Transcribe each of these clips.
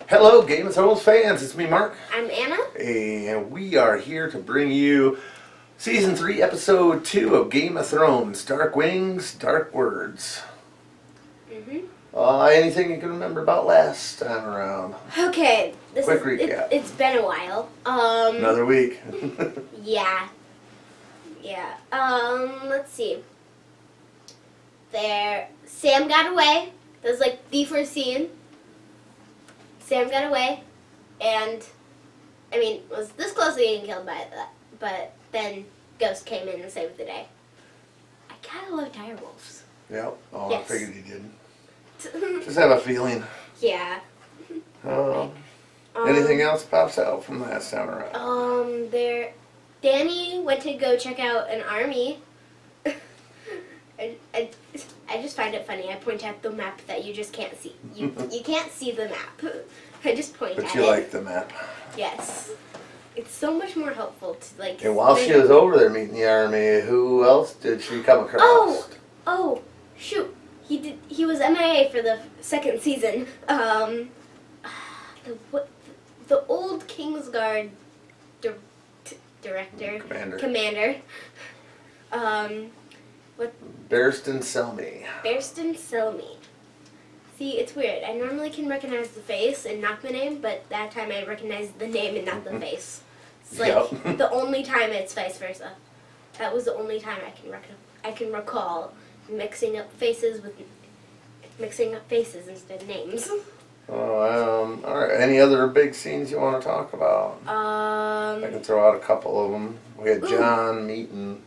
Hello, Game of Thrones fans. It's me, Mark. I'm Anna. And we are here to bring you Season 3, Episode 2 of Game of Thrones, Dark Wings, Dark Words. Anything you can remember about last time around? Okay, Quick recap. It's been a while. Another week. Yeah. Let's see. Sam got away. That was like the first scene. Sam got away, and was this close to getting killed by that, but then Ghost came in and saved the day. I kinda love direwolves. Yep. Oh, Yes. I figured you did. Just have a feeling. Yeah. Anything else pops out from last time around? Danny went to go check out an army. I just find it funny. I point at the map that you just can't see. You can't see the map. I just point at it. But you like the map. Yes. It's so much more helpful to like. And while she was over there meeting the army, who else did she come across? Oh, shoot. He was MIA for the second season. The old Kingsguard director, commander. Barristan Selmy. Barristan Selmy. See, it's weird. I normally can recognize the face and not the name, but that time I recognized the name and not the face. It's like the only time it's vice versa. That was the only time I can recall mixing up faces instead of names. All right. Any other big scenes you want to talk about? I can throw out a couple of them. We had John meeting.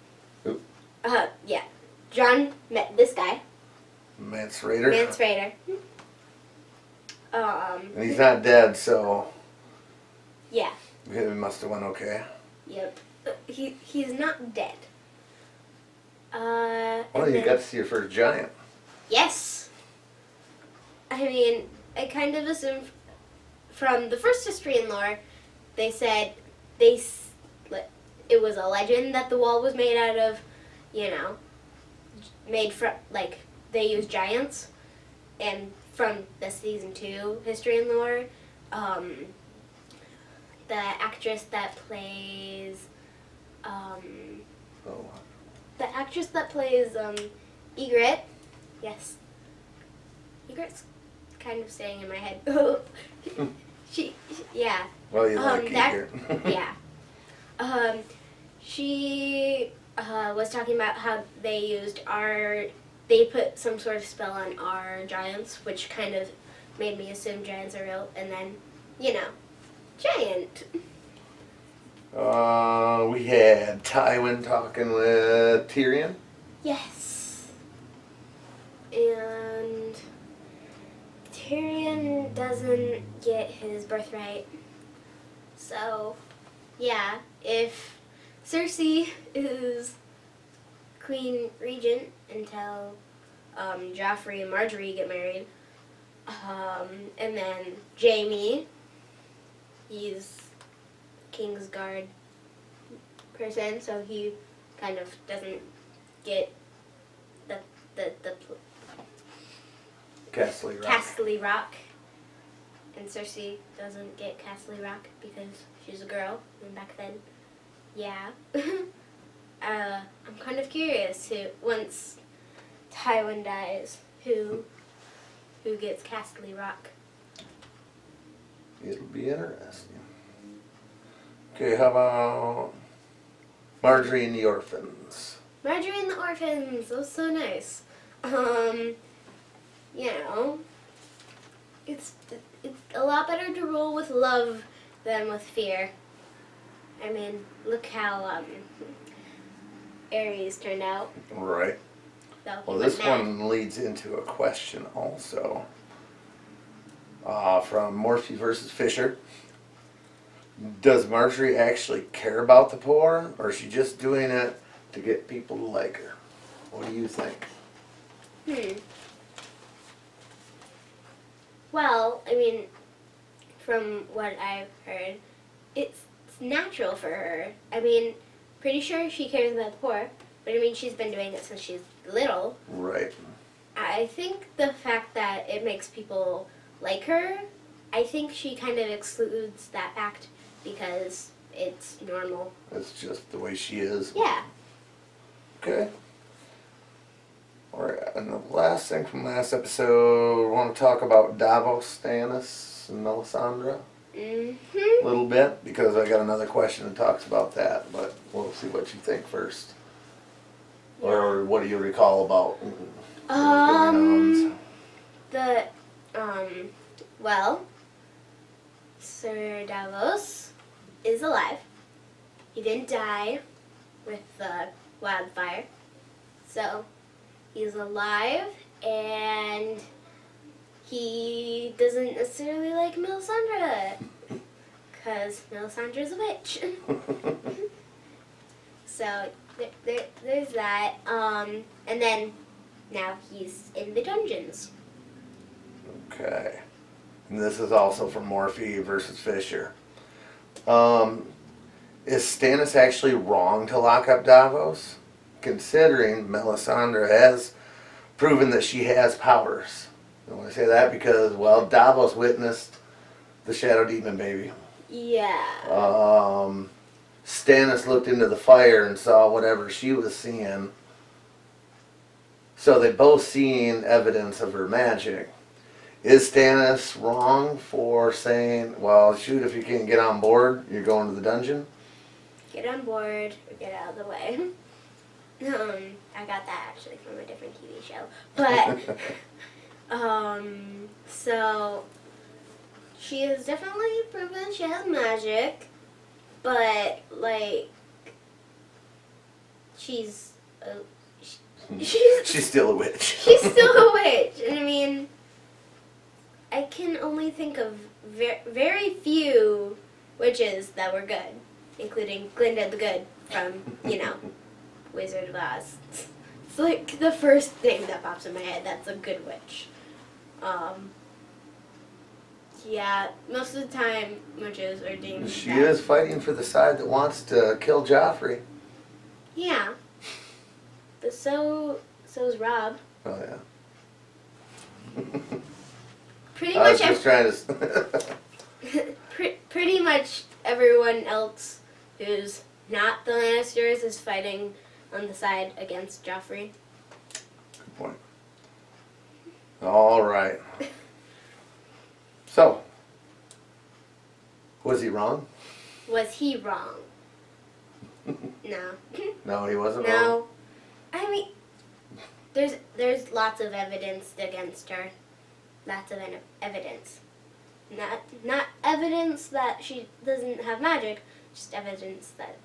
Yeah. John met this guy. Mance Rayder. And he's not dead, so. Yeah. It must have went okay. Yep. He's not dead. Well, you got to see your first giant. Yes. I kind of assumed from the first history and lore, they said it was a legend that the wall was made out of, made from, they used giants. And from the season 2 history and lore, the actress that plays, Ygritte, yes. Ygritte's kind of staying in my head. Yeah. Well, you like Ygritte. Yeah. She was talking about how they put some sort of spell on our giants, which kind of made me assume giants are real, and then, giant. We had Tywin talking with Tyrion. Yes. And Tyrion doesn't get his birthright. So, yeah, if Cersei is Queen Regent until Joffrey and Marjorie get married, and then Jaime, he's Kingsguard person, so he kind of doesn't get the Casterly Rock, and Cersei doesn't get Casterly Rock because she's a girl, and back then, yeah. I'm kind of curious who, once Tywin dies, who gets Casterly Rock. It'll be interesting. Okay, how about Marjorie and the Orphans? Marjorie and the Orphans, that was so nice. It's a lot better to rule with love than with fear. Look how Ares turned out. Right. Well, this one leads into a question also from Morphy versus Fisher. Does Marjorie actually care about the poor, or is she just doing it to get people to like her? What do you think? Well, from what I've heard, it's natural for her. Pretty sure she cares about the poor, but she's been doing it since she's little. Right. I think the fact that it makes people like her I think she kind of excludes that fact because it's normal. It's just the way she is. Yeah. Okay. Alright, and the last thing from last episode, we want to talk about Davos, Stannis, and Melisandre a little bit, because I got another question that talks about that, but we'll see what you think first. Yeah. Or what do you recall about well, Sir Davos is alive. He didn't die with the wildfire. So, he's alive, and he doesn't necessarily like Melisandre, because Melisandre's a witch. So, there's that. And then, now he's in the dungeons. Okay. And this is also from Morphe versus Fisher. Is Stannis actually wrong to lock up Davos? Considering Melisandre has proven that she has powers. I want to say that because, well, Davos witnessed the Shadow Demon baby. Yeah. Stannis looked into the fire and saw whatever she was seeing. So they both seen evidence of her magic. Is Stannis wrong for saying, well, shoot, if you can't get on board, you're going to the dungeon? Get on board or get out of the way. I got that actually from a different TV show. But, so, she has definitely proven she has magic, but, like, she's still a witch. She's still a witch. And I mean, I can only think of very few witches that were good, including Glinda the Good from, Wizard of Oz. It's like the first thing that pops in my head that's a good witch. Yeah, most of the time witches are deemed She bad. is fighting for the side that wants to kill Joffrey. Yeah. But so's Rob. Oh, yeah. Pretty I was much just trying to... pretty much everyone else who's not the Lannisters is fighting on the side against Joffrey. Good point. All right. So, was he wrong? Was he wrong? No. No, he wasn't wrong. No. I mean, there's lots of evidence against her. Lots of evidence. Not evidence that she doesn't have magic, just evidence that,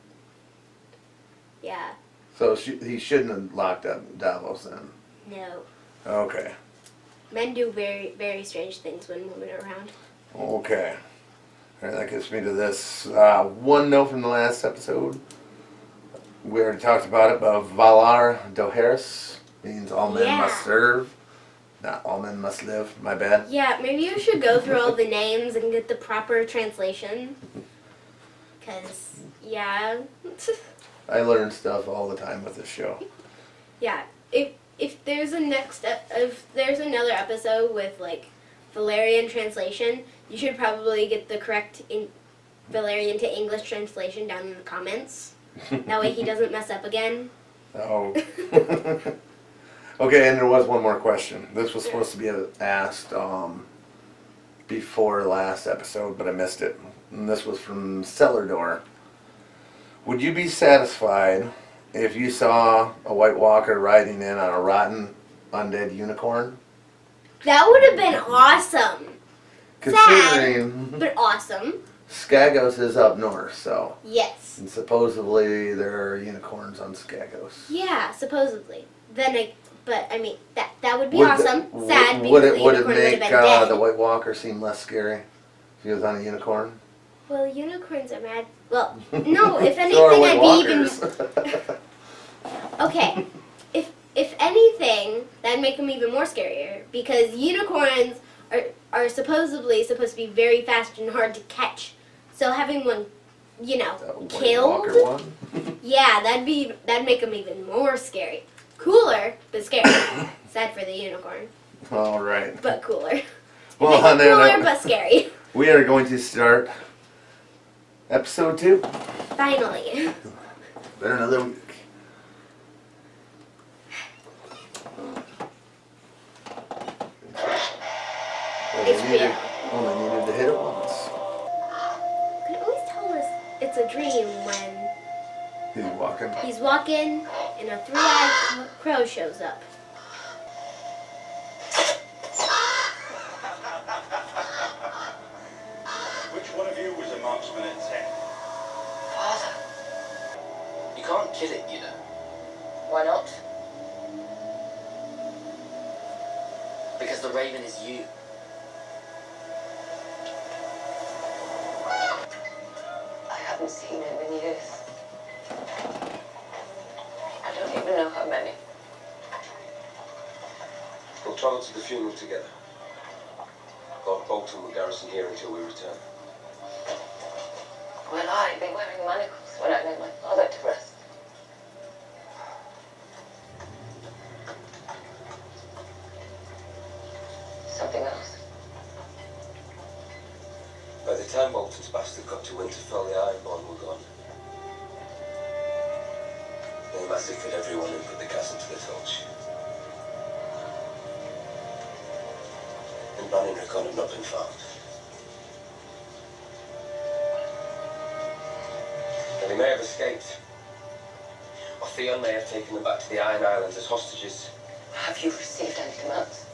yeah. So he shouldn't have locked up Davos then? No. Okay. Men do very, very strange things when women are around. Okay. All right, that gets me to this. One note from the last episode. We already talked about it, but Valar Dohaeris means all men must serve. Not all men must live. My bad. Yeah, maybe you should go through all the names and get the proper translation. Because, yeah. I learn stuff all the time with this show. Yeah. If there's if there's another episode with like Valerian translation, you should probably get the correct Valerian to English translation down in the comments. That way he doesn't mess up again. Oh. Okay, and there was one more question. This was supposed to be asked before last episode, but I missed it. And this was from Cellar Door. Would you be satisfied if you saw a White Walker riding in on a rotten, undead unicorn? That would have been awesome. Considering Sad, but awesome. Skagos is up north, so. Yes. And supposedly there are unicorns on Skagos. Yeah, supposedly. But I mean, that would be awesome. Sad because Would the it unicorn would make have been dead. the White Walker seem less scary if he was on a unicorn? Well, unicorns are mad. Well, no. If So are anything, White I'd be even. Walkers. Okay. If anything, that'd make them even more scarier because unicorns are supposedly supposed to be very fast and hard to catch. So having one, White killed. Walker one? Yeah, that'd make them even more scary. Cooler, but scary. Sad for the unicorn, All right. but cooler. Well, on that Thriller, note, but scary. we are going to start episode 2. Finally. Been another week. Only needed to hit it once. You can always tell us it's a dream when He's walking. he's walking and a three-eyed crow shows up. Which one of you was a marksman at 10? Father, You can't kill it, you know. why not? Because the raven is you. I haven't seen him in years. I don't even know how many. We'll travel to the funeral together. Lord Bolton will garrison here until we return. Will I be wearing manacles when I lay my father to rest? Something else. By the time Bolton's bastard got to Winterfell, the Ironborn were gone. They massacred everyone and put the castle to the torch. And Bran and Rickon have not been found. Now, they may have escaped. Or Theon may have taken them back to the Iron Islands as hostages. Have you received any commands?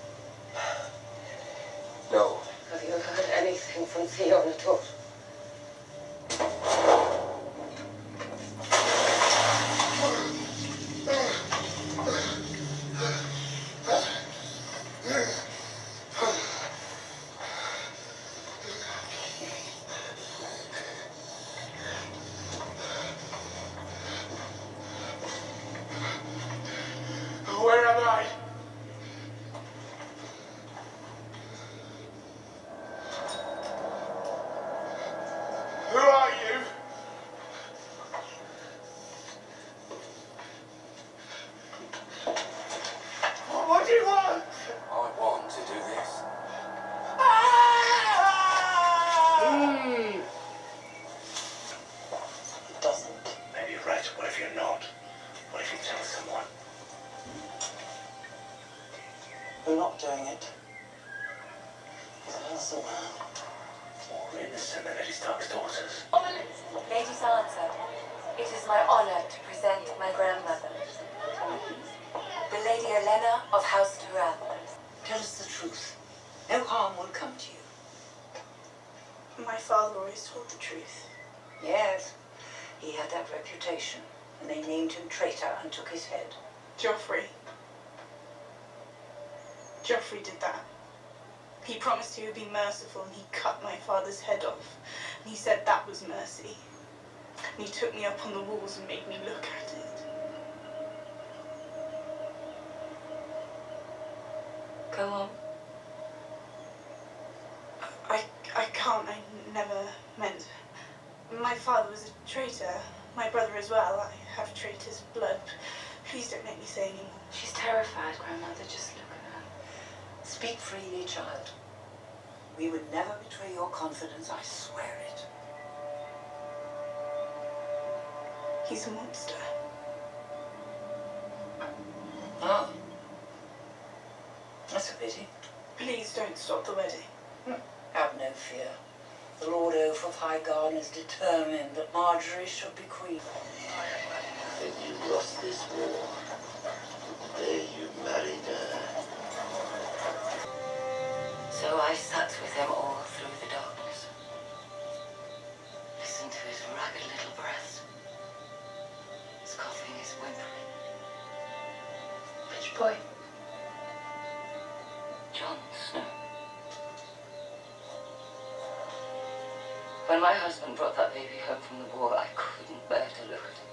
No. Have you heard anything from Theon at all? Where am I? Who are you? What do you want? I want to do this. It doesn't. Maybe you're right. What if you're not? What if you tell someone? We're not doing it. He's an innocent man. More innocent than Eddie Stark's daughters. Lady Sansa, it is my honor to present my grandmother, the Lady Olenna of House Tyrell. Tell us the truth. No harm will come to you. My father always told the truth. Yes, he had that reputation, and they named him traitor and took his head. Joffrey did that. He promised he would be merciful and he cut my father's head off. And he said that was mercy. And he took me up on the walls and made me look at it. Go on. I can't. I never meant. My father was a traitor. My brother as well. I have traitor's blood. Please don't make me say anymore. She's terrified, Grandmother. Just look at her. Speak freely, child. We would never betray your confidence, I swear it. He's a monster. Oh. That's a pity. Please don't stop the wedding. Have no fear. The Lord Oaf of Highgarden is determined that Marjorie should be queen. Then you lost this war. There you married her. So I sat with him all through the darkness. Listened to his ragged little breath. His coughing, his whimpering. Which boy? Jon Snow. When my husband brought that baby home from the war, I couldn't bear to look at him.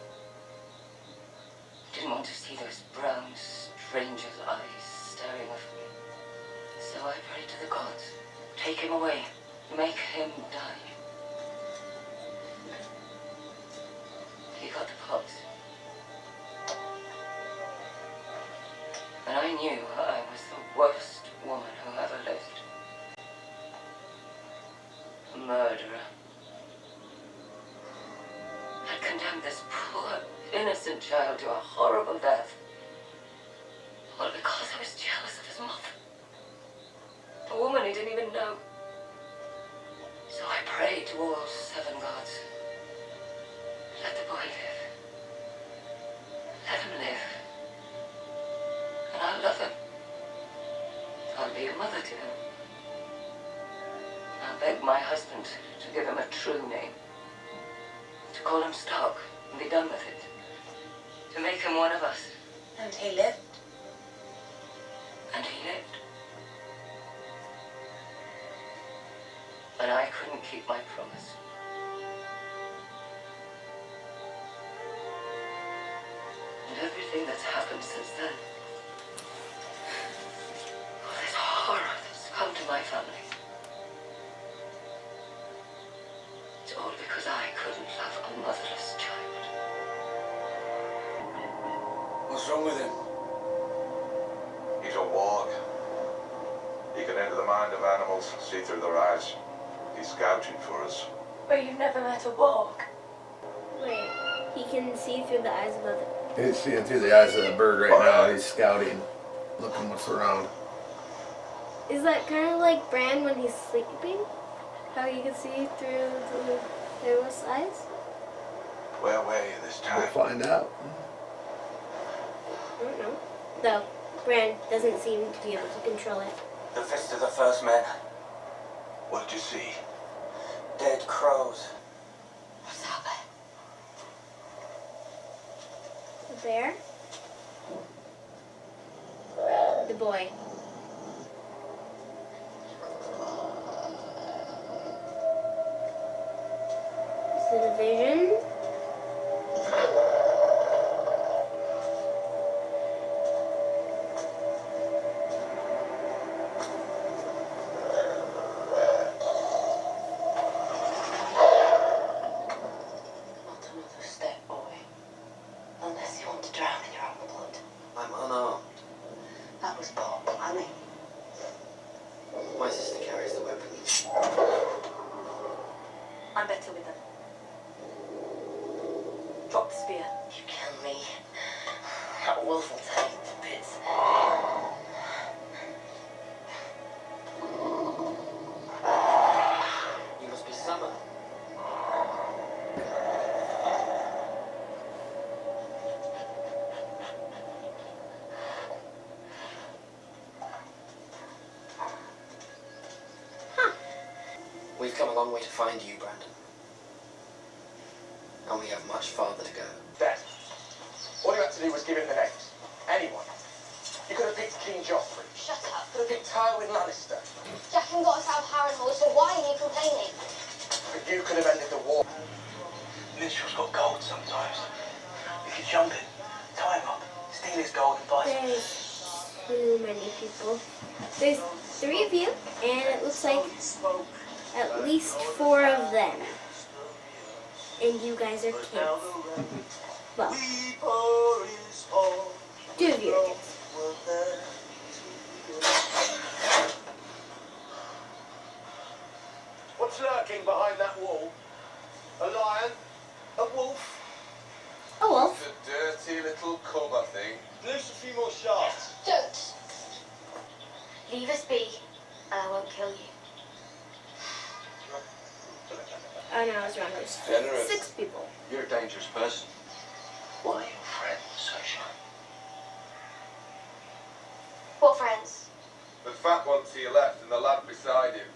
Didn't want to see those brown stranger's eyes staring at me. So I prayed to the gods. Take him away. Make him die. He got the pox. And I knew I was the worst woman who ever lived. murderer had condemned this poor, innocent child to a horrible death. All because I was jealous of his mother. A woman he didn't even know. So I prayed to all 7 gods. Let the boy live. Let him live. And I'll love him. I'll be a mother to him. I'll beg my husband to give him a true name. To call him Stark and be done with it. To make him one of us. And he lived. And he lived. But I couldn't keep my promise. And everything that's happened since then, all this horror that's come to my family, it's all because I couldn't love a motherless child. What's wrong with him? He's a warg. He can enter the mind of animals, see through their eyes. He's scouting for us. But you've never met a warg. Wait, he can see through the eyes of other. He's seeing through the eyes of the bird right now. He's scouting, looking what's around. Is that kind of like Bran when he's sleeping? How you can see through the hairless eyes? Where were you this We'll time? find out. I don't know. Though, Bran doesn't seem to be able to control it. The fist of the first men. What did you see? Dead crows. What's happened? The bear? The boy. Is it a vision? Not another step, boy. Unless you want to drown in your own blood. I'm unarmed. That was poor planning. My sister carries the weapon. I'm better with them. Drop the spear. You kill me. That wolf will take you to bits. You must be Summer. We've come a long way to find you, Brandon. And we have much farther to go. Dad, all you had to do was give him the names. Anyone. You could have picked King Joffrey. Shut up. Could have picked Tywin Lannister. Jaqen got us out of Harrenhal, so why are you complaining? But you could have ended the war. Minstrel's got gold sometimes. You could jump it, tie him up, steal his gold and buy some. There's too many people. There's 3 of you, and it looks like at least 4 of them. And you guys are kids. Well, 2 of you are kids. What's lurking behind that wall? A lion? A wolf? A wolf. The dirty little cub, I think. Loose a few more shafts. Don't. Leave us be, and I won't kill you. Oh no, I was wrong. There's Generous. 6 people. You're a dangerous person. Why are your friends so shy? What friends? The fat one to your left and the lad beside him.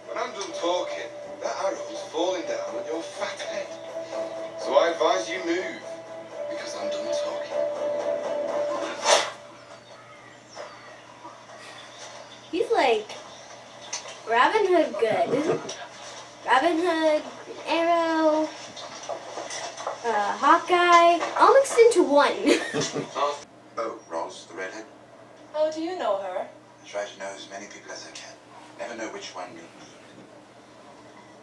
When I'm done talking, that arrow's falling down on your fat head. So I advise you move, because I'm done talking. He's like Robin Hood good. Robin Hood, Arrow, Hawkeye, all mixed into one. Oh, Roz, the redhead. How do you know her? I try to know as many people as I can. Never know which one you'll need.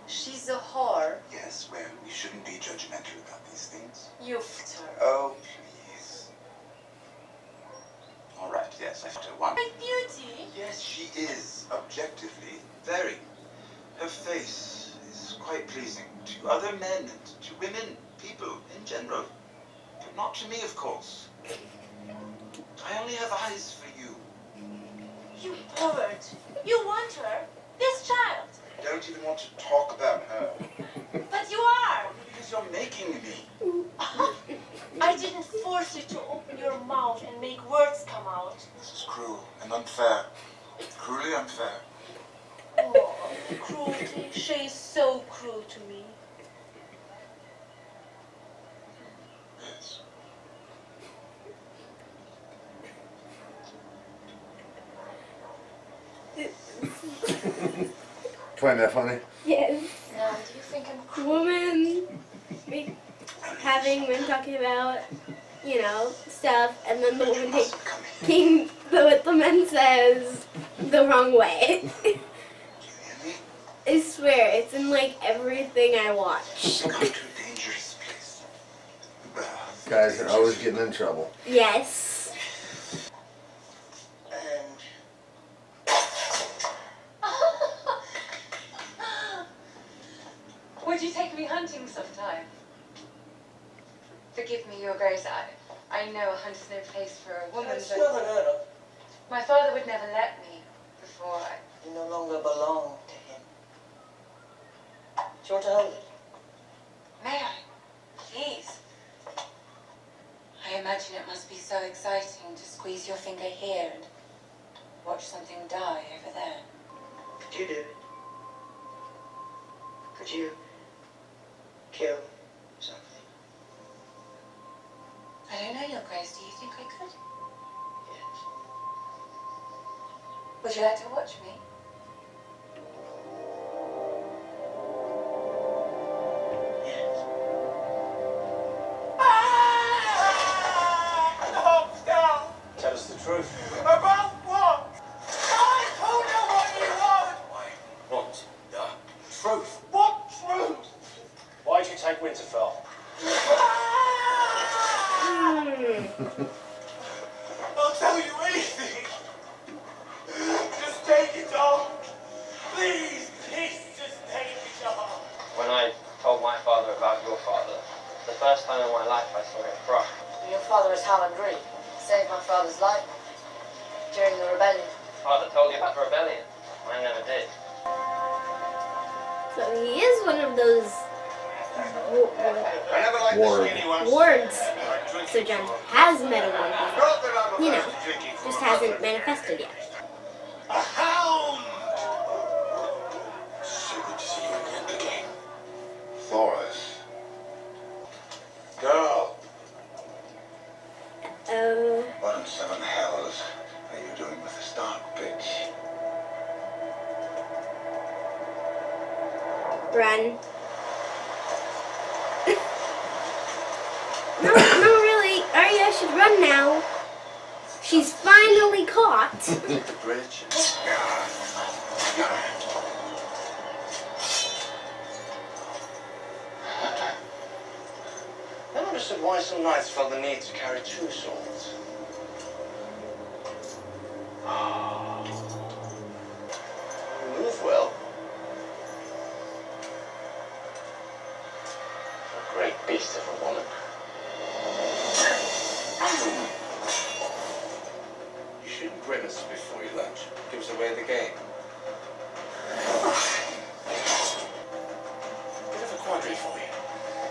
She's a whore. Yes, well, we shouldn't be judgmental about these things. You f***ed her. Oh, please. All right, yes, I f***ed her one. Great beauty. Yes, she is, objectively, very. Her face is quite pleasing to other men and to women, people in general. But not to me, of course. I only have eyes for you. You pervert. You want her. This child. I don't even want to talk about her. But you are. Because you're making me. I didn't force you to open your mouth and make words come out. This is cruel and unfair. Cruelly unfair. Oh, cruelty. She is so cruel to me. Yes. Find that funny? Yes. Now, do you think I'm cruel? Woman having been talking about, you know, stuff, and then the woman taking what the man says the wrong way. I swear, it's in like everything I watch. Come to a dangerous place. Guys are always getting in trouble. Yes. Would you take me hunting sometime? Forgive me, Your Grace. I know a hunt is no place for a woman, That's but not unheard of. my father would never let me before I... You no longer belong to him. Do you want to hold it? May I? Please. I imagine it must be so exciting to squeeze your finger here and watch something die over there. Could you do it? Could you kill something? I don't know, Your Grace. Do you think I could? Yes. Would you like to watch me? Yes. No, stop! Tell us the truth. About what? I told you what you want! What? The truth. What truth? Why did you take Winterfell? I'll tell you anything. Just take it all. Please, please, just take it all. When I told my father about your father, the first time in my life I saw him cry. Your father is Howland Reed. Saved my father's life during the rebellion. Father told you about the rebellion. I never did. So he is one of those I never liked Ward. the skinny ones. wards. So John has met a ward before. You know, just hasn't manifested yet. A hound! So good to see you again, King. Thoris. Girl, Oh, what in seven hells are you doing with the Stark bitch? run. No, really. Arya should run now. She's finally caught. The bridge. I never understood why some knights felt the need to carry two swords. You move well. A great beast of a woman. You shouldn't grimace before you lunch. Gives away the game. Bit of a quandary for you.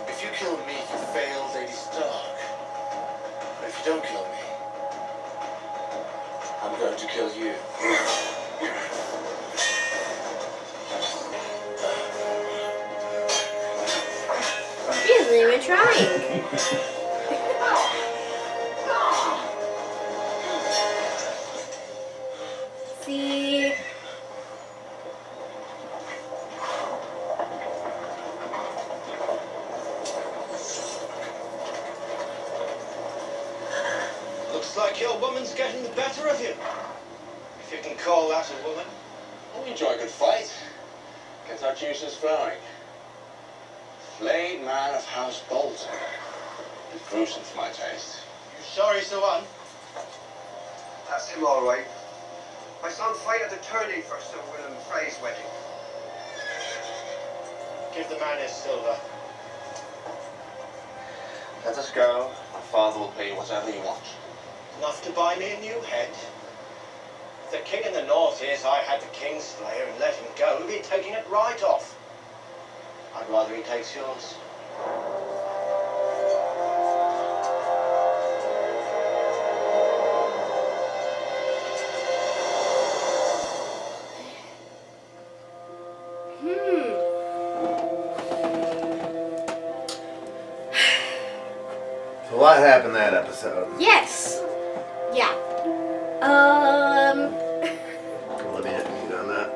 If you kill me, you fail Lady Stark. But if you don't kill me, I'm going to kill you. She isn't even trying. See, Looks like your woman's getting the better of you. If you can call that a woman. We enjoy a good fight. Gets our juices flowing. Flayed man of House Bolton. It's gruesome for my taste. You sure he's the one? That's him, all right. My son fight at the tourney for Sir William Frey's wedding. Give the man his silver. Let us go. My father will pay you whatever you want. Enough to buy me a new head. If the king in the north hears I had the king's slayer and let him go, he'll be taking it right off. I'd rather he takes yours. So a lot happened that episode. Yes. Yeah. Let me hit you on that.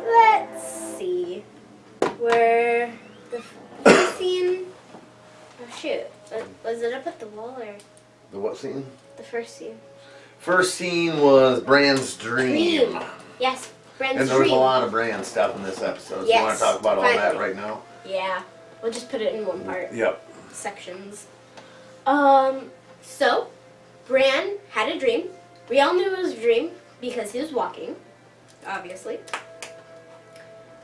Let's see. Where the first scene? Oh shoot! Was it up at the wall or The what scene? the first scene? First scene was Bran's dream. Yes, Brand's And there was dream. a lot of Bran stuff in this episode. So Yes, you want to talk about all that finally. right now? Yeah, we'll just put it in one part. Yep. Sections. So Bran had a dream. We all knew it was a dream because he was walking, obviously.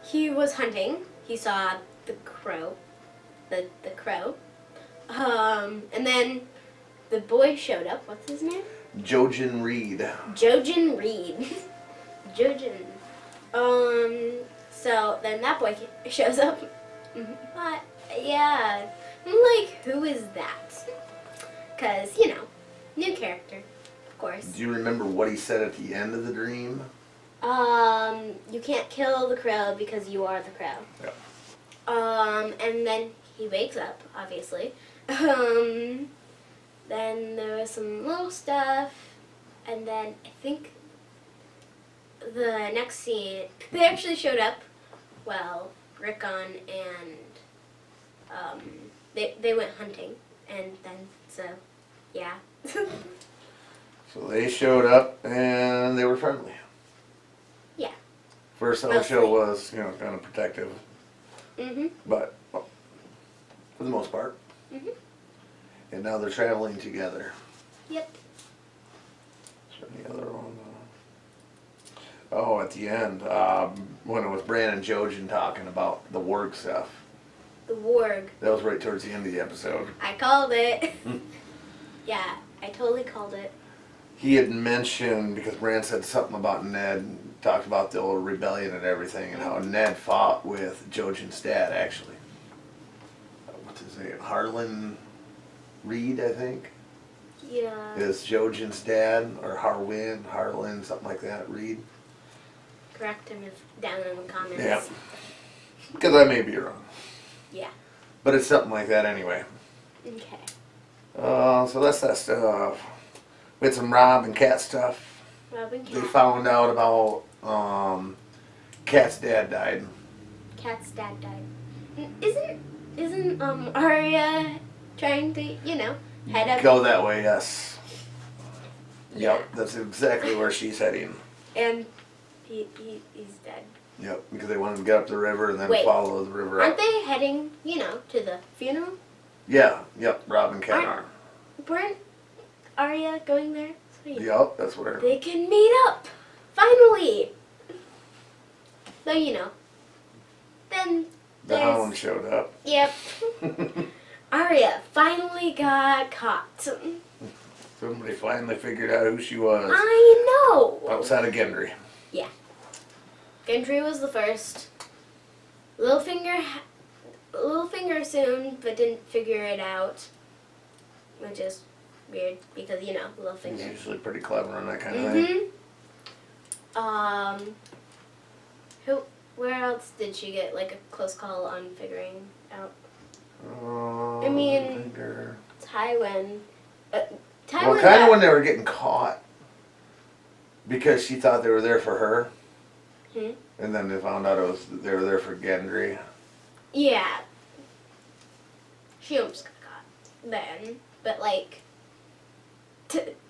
He was hunting. He saw the crow. The crow. And then the boy showed up. What's his name? Jojen Reed. Jojen Reed. Jojen. So then that boy shows up. But, yeah. I'm like, who is that? Because, you know, new character, of course. Do you remember what he said at the end of the dream? You can't kill the crow because you are the crow. Yep. And then he wakes up, obviously. Then there was some little stuff, and then I think the next scene, they actually showed up. Well, Rickon and they went hunting, and then so yeah. So they showed up and they were friendly. Yeah. First Mostly. show was, kind of protective, Mhm. but well, for the most part. Mhm. And now they're traveling together. Yep. Is there any other one? Oh, at the end, when it was Bran and Jojen talking about the warg stuff. The warg. That was right towards the end of the episode. I called it. Yeah, I totally called it. He had mentioned, because Bran said something about Ned, talked about the old rebellion and everything, and how Ned fought with Jojen's dad, actually. What's his name? Harlan Reed, I think, Yeah. is Jojen's dad, or Harlan, something like that, Reed. Correct him if down in the comments. Yeah. Because I may be wrong. Yeah. But it's something like that anyway. Okay. So that's that stuff. We had some Rob and Cat stuff. Rob and They Cat. found out about Cat's dad died. Cat's dad died. Isn't Arya trying to, head up? Go that way, yes. Yep, that's exactly where she's heading. And he's dead. Yep, because they wanted to get up the river and then Wait. follow the river Aren't up. they heading, to the funeral? Yeah, yep, Rob and Cat are. Weren't Arya going there? Sweet. Yep, that's where. They can meet up! Finally! So, then The there's... Hound showed up. Yep. Arya finally got caught. Somebody finally figured out who she was. I know! Outside of Gendry. Yeah. Gendry was the first. Littlefinger soon, but didn't figure it out. Which is weird, because, He's Littlefinger. usually pretty clever on that kind of thing. Where else did she get, a close call on figuring out? I mean, Tywin. Tywin Well, kind of when they were getting caught. Because she thought they were there for her. And then they found out they were there for Gendry. Yeah. She almost got caught then. But,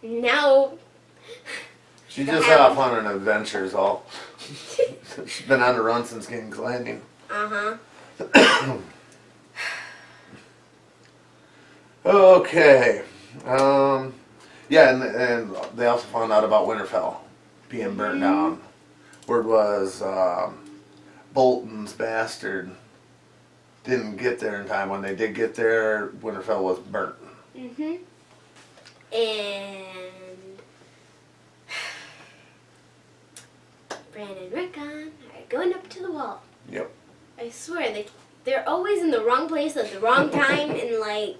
now... She's The just Hound. off on an adventure is all. She's been on the run since King's Landing. Uh-huh. Okay. Yeah, and they also found out about Winterfell being burnt down. Word was Bolton's bastard didn't get there in time. When they did get there, Winterfell was burnt. Mm-hmm. And Bran and Rickon are going up to the wall. Yep. I swear, they're always in the wrong place at the wrong time, and like,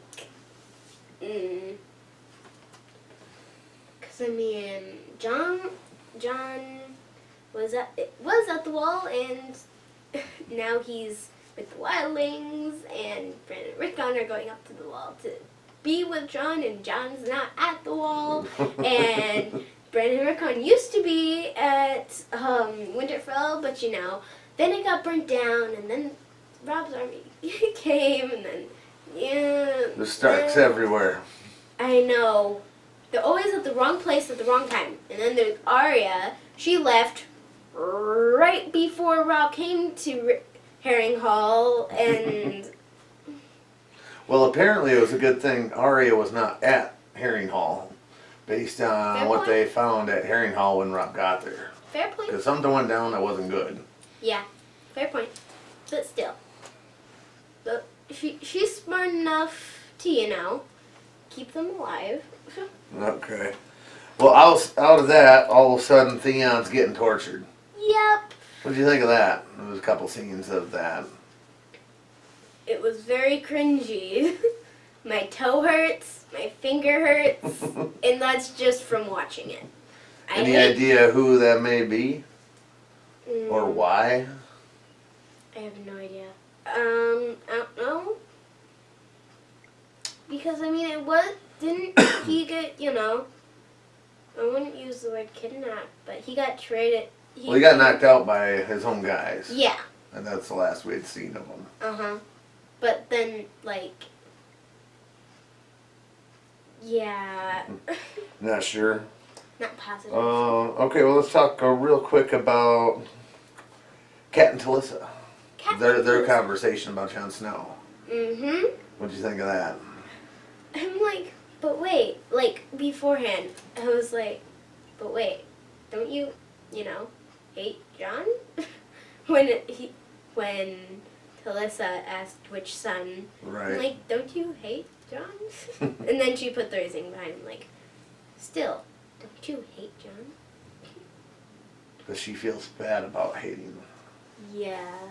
cause I mean, John was at the wall, and now he's with the wildlings, and Bran and Rickon are going up to the wall to be with John, and John's not at the wall, and Bran and Rickon used to be at Winterfell, but you know, then it got burnt down, and then Rob's army came, and then, yeah. There's Starks everywhere. I know. They're always at the wrong place at the wrong time. And then there's Arya. She left right before Rob came to Harrenhal, and... Well, apparently it was a good thing Arya was not at Harrenhal, based on Fair what point. they found at Harrenhal when Rob got there. Fair point. Because something went down that wasn't good. Yeah, fair point. But still. But she's smart enough to, you know, keep them alive. Okay. Well, out of that, all of a sudden Theon's getting tortured. Yep. What do you think of that? There was a couple scenes of that. It was very cringy. My toe hurts, my finger hurts, and that's just from watching it. Any idea who that may be? Or why? I have no idea. I don't know. Because, I mean, didn't he get, you know, I wouldn't use the word kidnapped, but he got traded. Well, he got knocked out by his own guys. Yeah. And that's the last we'd seen of him. Uh-huh. But then, like, yeah. Not sure. Not positive. Okay, well, let's talk real quick about Cat and Talissa. Their conversation about Jon Snow. Mm-hmm. What'd you think of that? I'm like, but wait, like, beforehand, I was like, but wait, don't you, you know, hate Jon? when Talissa asked which son, Right. I'm like, don't you hate Jon? And then she put the reasoning behind him, like, still, don't you hate Jon? Because she feels bad about hating him. Yeah.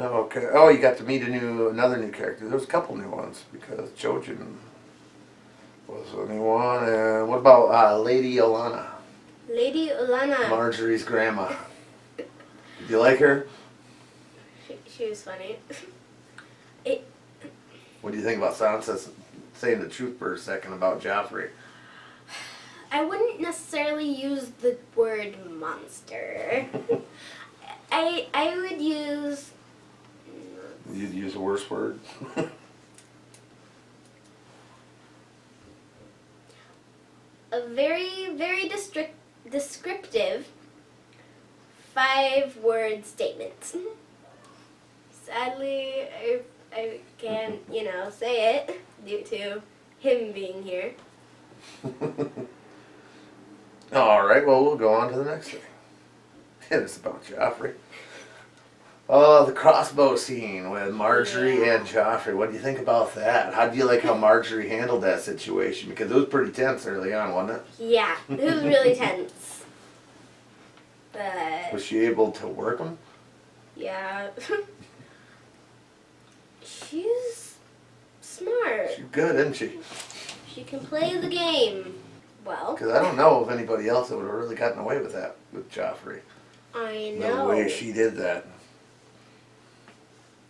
Okay. Oh, you got to meet another new character. There was a couple new ones because Jojen was a new one. And what about Lady Olenna? Lady Olenna. Marjorie's grandma. Did you like her? She was funny. What do you think about Sansa saying the truth for a second about Joffrey? I wouldn't necessarily use the word monster. I would use... You'd use a worse word? A very, very descriptive 5-word statement. Sadly, I can't, you know, say it due to him being here. Alright, well, we'll go on to the next thing. It's about Joffrey. Oh, the crossbow scene with Marjorie and Joffrey. What do you think about that? How do you like how Marjorie handled that situation? Because it was pretty tense early on, wasn't it? Yeah, it was really tense. But... Was she able to work them? Yeah. She's smart. She's good, isn't she? She can play the game well. Because I don't know of anybody else that would have really gotten away with that with Joffrey. I know. The way she did that.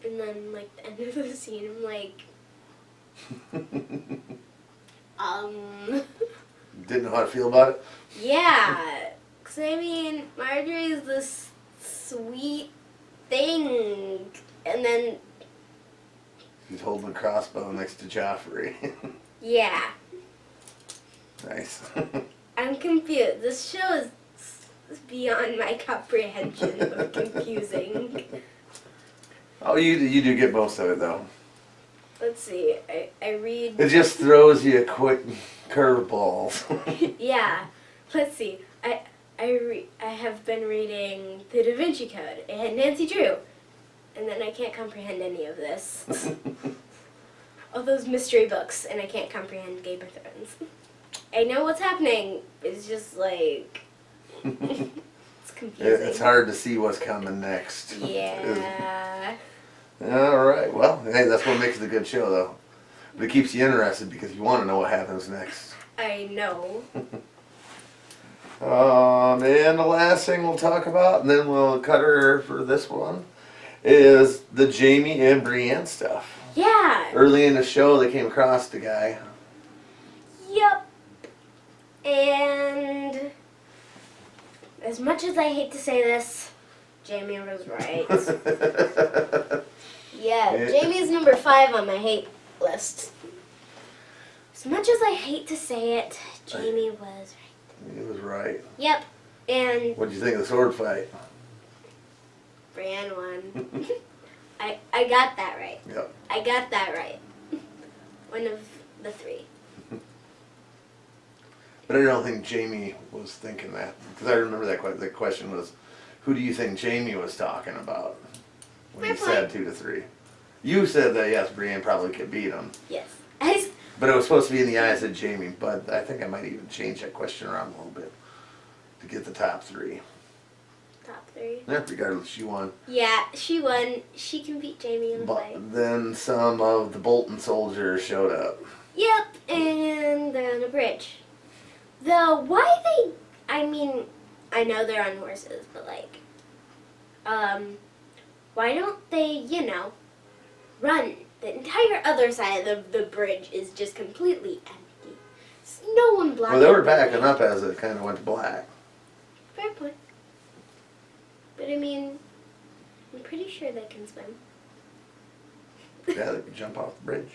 And then, like, the end of the scene, I'm like, Didn't know how to feel about it? yeah. Because, I mean, Marjorie's this sweet thing. And then, She's holding a crossbow next to Joffrey. yeah. Nice. I'm confused. This show is beyond my comprehension of confusing. Oh, you do get most of it though. Let's see. I read. It just throws you quick curveballs. Yeah. Let's see. I have been reading The Da Vinci Code and Nancy Drew, and then I can't comprehend any of this. All those mystery books, and I can't comprehend Game of Thrones. I know what's happening. It's just like it's confusing. It's hard to see what's coming next. Yeah. All right. Well, hey, that's what makes it a good show, though. But it keeps you interested because you want to know what happens next. I know. And the last thing we'll talk about, and then we'll cut her for this one, is the Jamie and Brienne stuff. Yeah. Early in the show, they came across the guy. Yep. And as much as I hate to say this, Jamie was right. Yeah, Jamie's number 5 on my hate list. As much as I hate to say it, Jamie was right. He was right. Yep. And What did you think of the sword fight? Brienne won. I got that right. Yep. I got that right. One of the 3. But I don't think Jamie was thinking that. Because I remember the question was, who do you think Jamie was talking about? When he said 2 to 3. You said that, yes, Brienne probably could beat him. Yes. But it was supposed to be in the eyes of Jamie. But I think I might even change that question around a little bit to get the top 3. Top 3. Yeah, regardless, she won. Yeah, she won. She can beat Jamie in the fight. But then some of the Bolton soldiers showed up. Yep, and they're on a bridge. Though, why they... I mean, I know they're on horses, but like... why don't they, run? The entire other side of the bridge is just completely empty. No one blocking. Well, they were backing up as it kind of went black. Fair point. But I mean, I'm pretty sure they can swim. Yeah, they could jump off the bridge.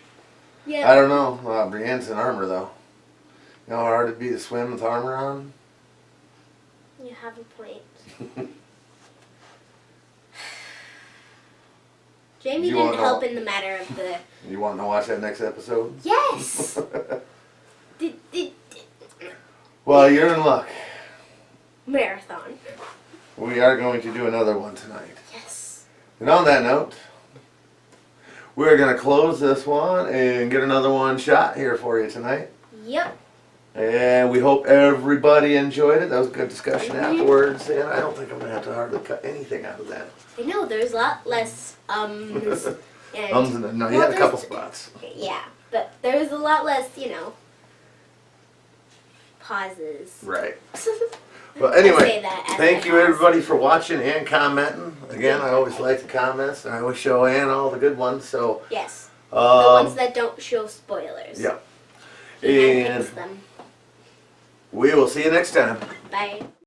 Yeah. I don't know. Brienne's in armor, though. You know how hard it'd be to swim with armor on? You have a point. Jamie You didn't wanna- help in the matter of the... You want to watch that next episode? Yes! Well, you're in luck. Marathon. We are going to do another one tonight. Yes. And on that note, we're going to close this one and get another one shot here for you tonight. Yep. And we hope everybody enjoyed it. That was a good discussion afterwards. And I don't think I'm going to have to hardly cut anything out of that. I know, there's a lot less ums. And, No, you had a couple spots. Yeah, but there was a lot less, pauses. Right. Well, anyway, I say that as thank I you pause. everybody for watching and commenting. Again, I always like the comments, and I always show Ann all the good ones. So Yes. The ones that don't show spoilers. yeah. He And handpicks them. we will see you next time. Bye.